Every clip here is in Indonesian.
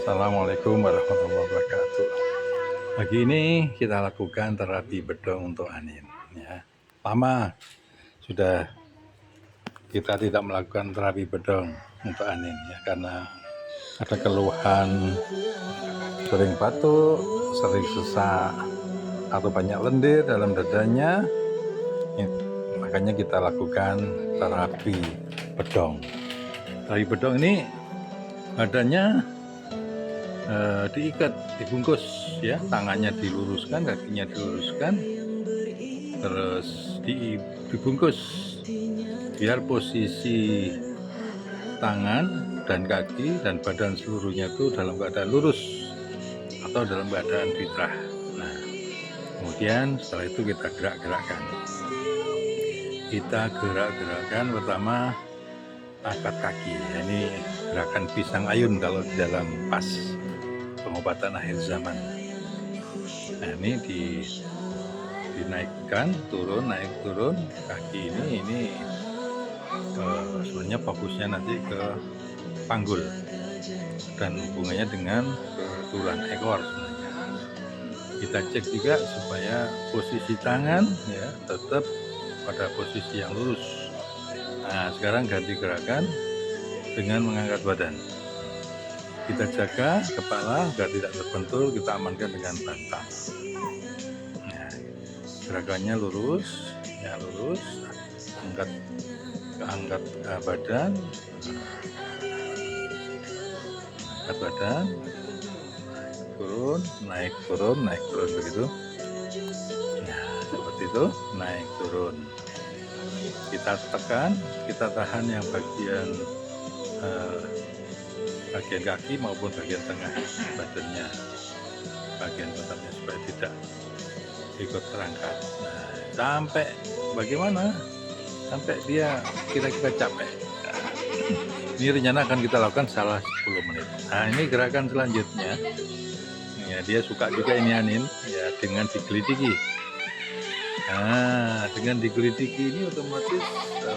Assalamualaikum warahmatullahi wabarakatuh. Pagi ini kita lakukan terapi bedong untuk Anin. Ya. Lama sudah kita tidak melakukan terapi bedong untuk Anin ya, karena ada keluhan sering batuk, sering sesak, atau banyak lendir dalam dadanya. Ya, makanya kita lakukan terapi bedong. Terapi bedong ini badannya diikat, dibungkus ya, tangannya diluruskan, kakinya diluruskan, terus dibungkus biar posisi tangan dan kaki dan badan seluruhnya itu dalam keadaan lurus atau dalam keadaan fitrah. Nah, kemudian setelah itu kita gerak-gerakkan. Kita gerak-gerakkan pertama angkat kaki. Ini gerakan pisang ayun kalau di dalam pas pengobatan akhir zaman. Nah, ini dinaikkan, turun, naik, turun. Kaki ini sebenarnya fokusnya nanti ke panggul dan hubungannya dengan keturunan ekor sebenarnya. Kita cek juga supaya posisi tangan ya tetap pada posisi yang lurus. Nah, sekarang ganti gerakan dengan mengangkat badan. Kita jaga kepala agar tidak terbentur, kita amankan dengan bantal. Nah, gerakannya lurus, ya lurus, angkat badan, angkat badan, naik turun begitu. Nah, seperti itu, naik turun. Kita tekan, kita tahan yang bagian kaki maupun bagian tengah badannya, bagian pantatnya supaya tidak ikut terangkat. Nah, sampai bagaimana? Sampai dia kira-kira capek. Nah, ini rencana akan kita lakukan selama 10 menit. Nah, ini gerakan selanjutnya. Ya, dia suka juga ini Anin, ya dengan digelitiki. Nah, dengan digelitiki ini otomatis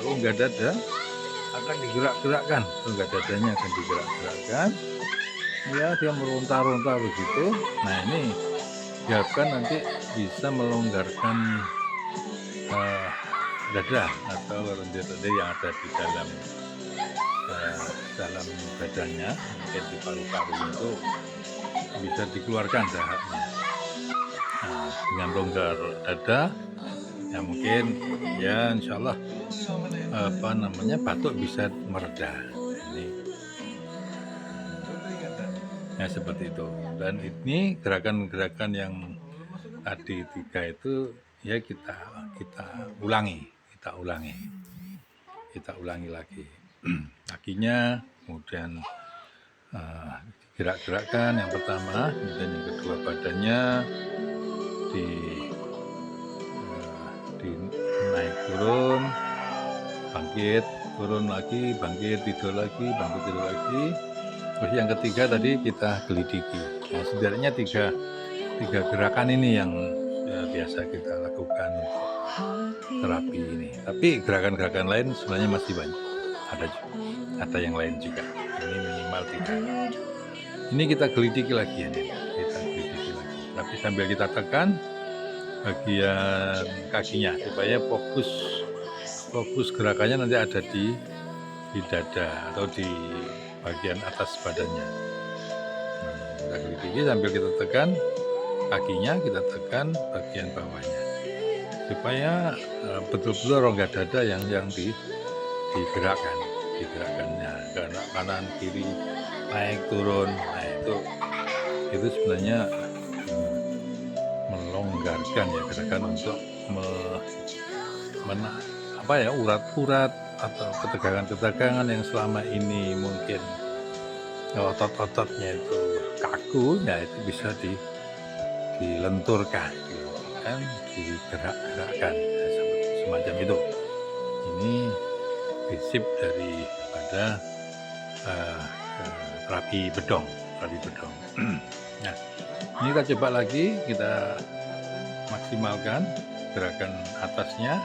rongga dada akan digerak-gerakkan, rongga dadanya akan digerak-gerakkan. Ya, dia meronta-ronta begitu. Nah, ini diharapkan nanti bisa melonggarkan dada atau lendir-lendir yang ada di dalam badannya, mungkin di paru-paru itu bisa dikeluarkan dahaknya. Nah, dengan longgar dada, ya mungkin ya insya Allah batuk bisa mereda. Ya seperti itu. Dan ini gerakan-gerakan yang tadi 3 itu ya kita ulangi lagi. Kakinya, kemudian gerak-gerakkan yang pertama, kemudian yang kedua badannya di naik turun, bangkit, turun lagi, bangkit, tidur lagi. Terus yang ketiga tadi kita gelidiki. Nah, sebenarnya tiga gerakan ini yang biasa kita lakukan untuk terapi ini. Tapi gerakan-gerakan lain sebenarnya masih banyak. Ada yang lain juga. Ini minimal 3. Ini kita gelidiki lagi ini. Tapi sambil kita tekan bagian kakinya supaya fokus gerakannya nanti ada di dada atau di bagian atas badannya. Kita gelidiki sambil kita tekan kakinya, kita tekan bagian bawahnya supaya betul-betul rongga dada yang digerakkannya, karena kanan kiri naik turun. Nah, itu sebenarnya melonggarkan ya gerakan untuk urat-urat atau ketegangan-ketegangan yang selama ini mungkin otot-ototnya itu kaku, ya itu bisa dilenturkan, digerak-gerakkan semacam itu. Ini prinsip daripada terapi bedong. Nah, ini kita coba lagi, kita maksimalkan gerakan atasnya,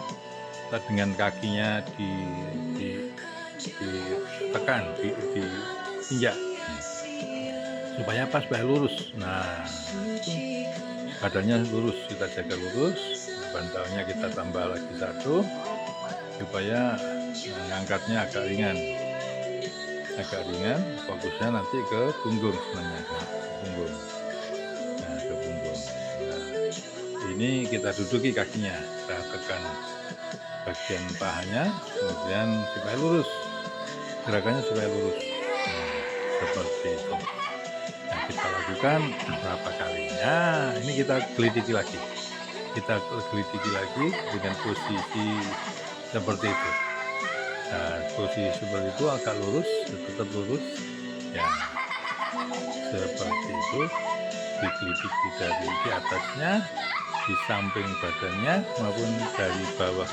kita dengan kakinya ditekan, diinjak supaya apa? Supaya lurus. Nah, badannya lurus, kita jaga lurus, bantalnya kita tambah lagi satu supaya ngangkatnya agak ringan, fokusnya nanti ke punggung sebenarnya, ke punggung. Nah, ke punggung. Nah, ini kita duduki kakinya, kita tekan bagian pahanya, kemudian supaya lurus, gerakannya supaya lurus. Nah, seperti itu. Nah, kita lakukan berapa kalinya, ini kita gelitiki lagi. Kita gelitiki lagi dengan posisi seperti itu. Nah, posisi seperti itu agak lurus, tetap lurus. Ya, seperti itu. Digelitiki dari di atasnya, di samping badannya maupun dari bawah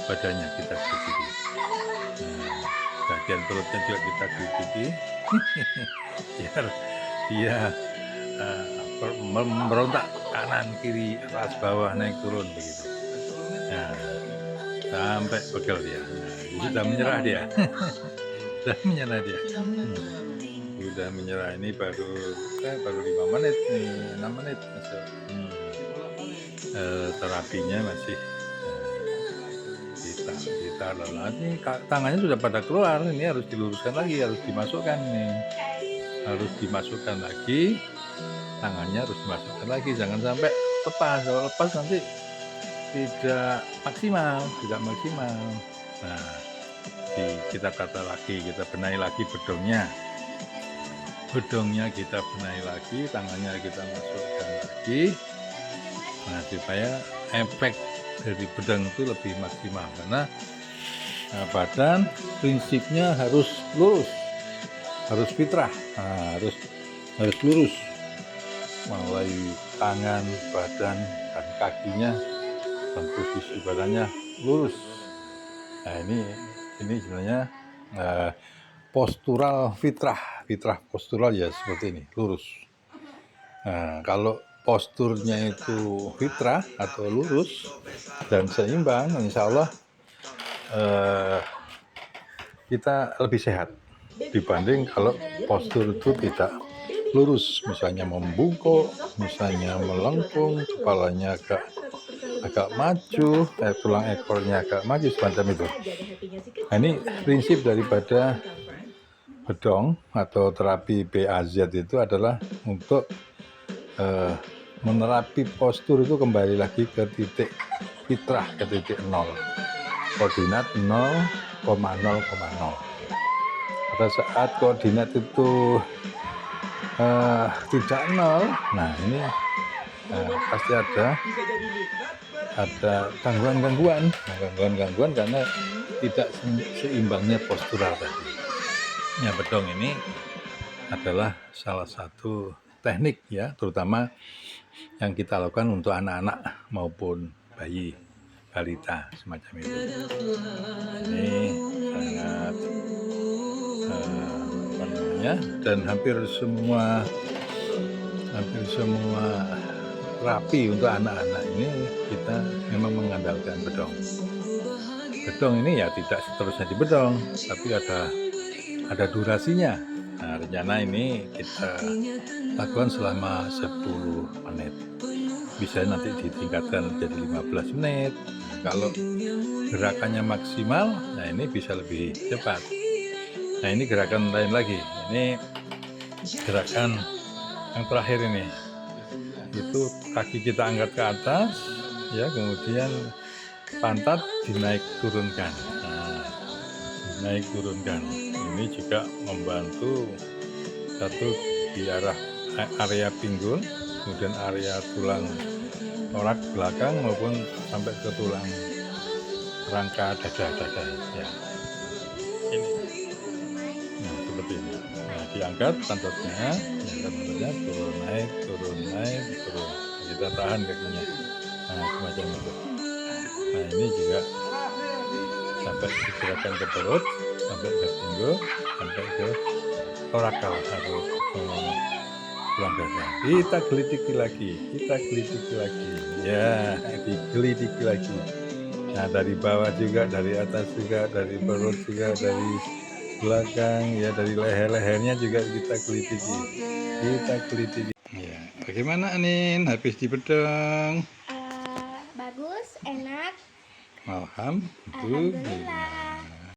badannya kita gelitiki. Nah, bagian perutnya juga kita gelitiki biar dia memberontak kanan kiri atas bawah naik turun begitu. Nah, sampai pegel dia. Nah, sudah menyerah dia. Sudah menyerah. Ini baru 5 menit nih, 6 menit masuk. Terapinya masih kita lelah. Ini tangannya sudah pada keluar, ini harus diluruskan lagi, harus dimasukkan nih. Harus dimasukkan lagi, tangannya harus dimasukkan lagi, jangan sampai lepas. Kalau lepas nanti tidak maksimal. Nah, kita tata lagi, kita benahi lagi bedongnya kita benahi lagi, tangannya kita masukkan lagi. Nah, supaya efek dari bedang itu lebih maksimal, karena badan prinsipnya harus lurus, harus fitrah, harus lurus, mulai tangan, badan, dan kakinya, dan posisi badannya lurus. Nah, ini sebenarnya postural fitrah postural ya seperti ini, lurus. Nah, kalau posturnya itu fitrah atau lurus dan seimbang, insya Allah kita lebih sehat dibanding kalau postur itu tidak lurus, misalnya membungkuk, misalnya melengkung, kepalanya agak maju, tulang ekornya agak maju, semacam itu. Nah, ini prinsip daripada bedong atau terapi BAZ itu adalah untuk menerapi postur itu kembali lagi ke titik fitrah, ke titik 0, koordinat 0,0,0. Pada saat koordinat itu tidak 0, nah ini pasti ada gangguan karena tidak seimbangnya postural tadi. Ya, bedong ini adalah salah satu teknik ya, terutama yang kita lakukan untuk anak-anak maupun bayi, balita, semacam itu. Ini sangat dan hampir semua terapi untuk anak-anak ini kita memang mengandalkan bedong. Bedong ini ya tidak seterusnya di bedong, tapi ada durasinya. Nah, rencana ini kita lakukan selama 10 menit. Bisa nanti ditingkatkan jadi 15 menit. Kalau gerakannya maksimal, nah ini bisa lebih cepat. Nah, ini gerakan lain lagi. Ini gerakan yang terakhir ini. Itu kaki kita angkat ke atas, ya, kemudian pantat dinaik turunkan. Nah, dinaik turunkan. Ini juga membantu satu di area pinggul, kemudian area tulang torak belakang maupun sampai ke tulang rangka dada ya. Ini. Nah, seperti ini. Nah, diangkat pantatnya, turun naik. Kita tahan kakinya. Nah, semacam itu. Nah, ini juga sampai digerakkan ke perut, sampai ke pinggul, sampai ke torakal atau tulang dada. Kita gelitiki lagi, ya, digelitiki lagi. Nah, dari bawah juga, dari atas juga, dari perut juga, dari belakang, ya dari leher-lehernya juga kita kulitiki. Kita kulitiki. Ya, bagaimana Anin? Habis di bedong? Bagus, enak. Alhamdulillah. Alhamdulillah.